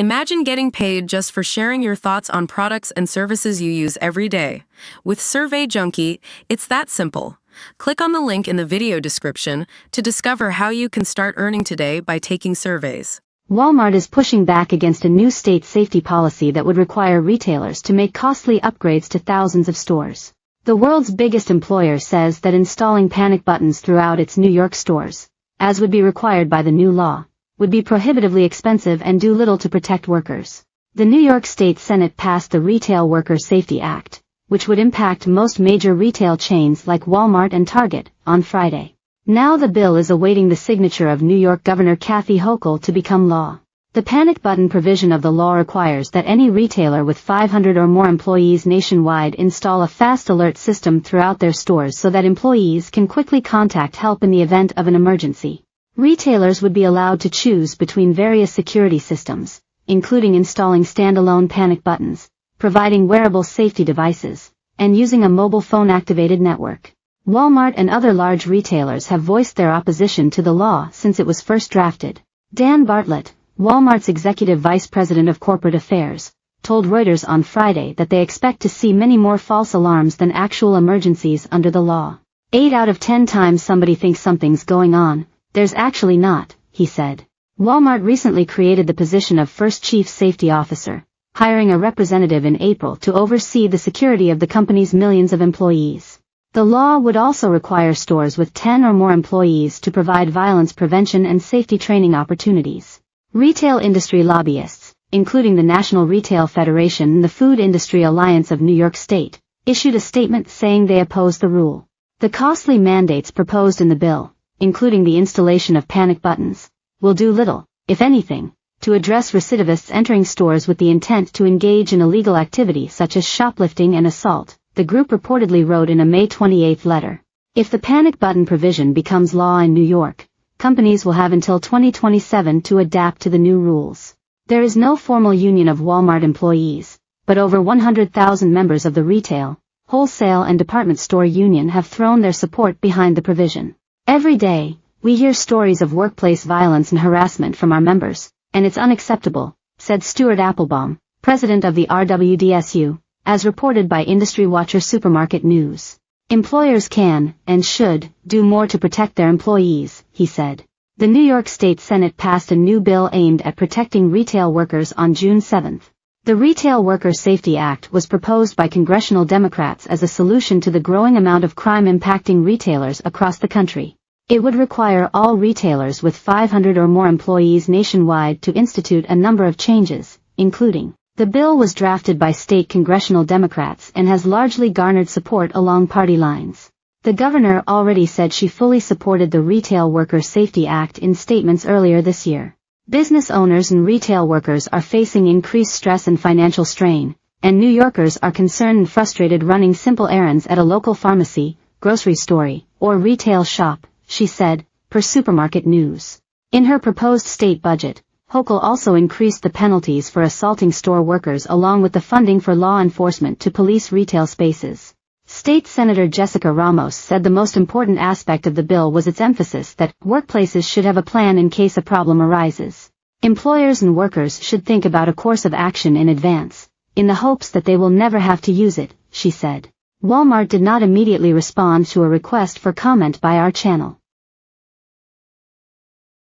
Imagine getting paid just for sharing your thoughts on products and services you use every day. With Survey Junkie, it's that simple. Click on the link in the video description to discover how you can start earning today by taking surveys. Walmart is pushing back against a new state safety policy that would require retailers to make costly upgrades to thousands of stores. The world's biggest employer says that installing panic buttons throughout its New York stores, as would be required by the new law, would be prohibitively expensive and do little to protect workers. The New York State Senate passed the Retail Worker Safety Act, which would impact most major retail chains like Walmart and Target, on Friday. Now the bill is awaiting the signature of New York Governor Kathy Hochul to become law. The panic button provision of the law requires that any retailer with 500 or more employees nationwide install a fast alert system throughout their stores so that employees can quickly contact help in the event of an emergency. Retailers would be allowed to choose between various security systems, including installing standalone panic buttons, providing wearable safety devices, and using a mobile phone-activated network. Walmart and other large retailers have voiced their opposition to the law since it was first drafted. Dan Bartlett, Walmart's executive vice president of corporate affairs, told Reuters on Friday that they expect to see many more false alarms than actual emergencies under the law. 8 out of 10 times somebody thinks something's going on, there's actually not, he said. Walmart recently created the position of first chief safety officer, hiring a representative in April to oversee the security of the company's millions of employees. The law would also require stores with 10 or more employees to provide violence prevention and safety training opportunities. Retail industry lobbyists, including the National Retail Federation and the Food Industry Alliance of New York State, issued a statement saying they oppose the rule. The costly mandates proposed in the bill, including the installation of panic buttons, will do little, if anything, to address recidivists entering stores with the intent to engage in illegal activity such as shoplifting and assault, the group reportedly wrote in a May 28 letter. If the panic button provision becomes law in New York, companies will have until 2027 to adapt to the new rules. There is no formal union of Walmart employees, but over 100,000 members of the retail, wholesale and department store union have thrown their support behind the provision. Every day, we hear stories of workplace violence and harassment from our members, and it's unacceptable, said Stuart Applebaum, president of the RWDSU, as reported by Industry Watcher Supermarket News. Employers can, and should, do more to protect their employees, he said. The New York State Senate passed a new bill aimed at protecting retail workers on June 7. The Retail Worker Safety Act was proposed by congressional Democrats as a solution to the growing amount of crime impacting retailers across the country. It would require all retailers with 500 or more employees nationwide to institute a number of changes, including. The bill was drafted by state congressional Democrats and has largely garnered support along party lines. The governor already said she fully supported the Retail Worker Safety Act in statements earlier this year. Business owners and retail workers are facing increased stress and financial strain, and New Yorkers are concerned and frustrated running simple errands at a local pharmacy, grocery store, or retail shop, she said, per Supermarket News. In her proposed state budget, Hochul also increased the penalties for assaulting store workers along with the funding for law enforcement to police retail spaces. State Senator Jessica Ramos said the most important aspect of the bill was its emphasis that workplaces should have a plan in case a problem arises. Employers and workers should think about a course of action in advance, in the hopes that they will never have to use it, she said. Walmart did not immediately respond to a request for comment by our channel.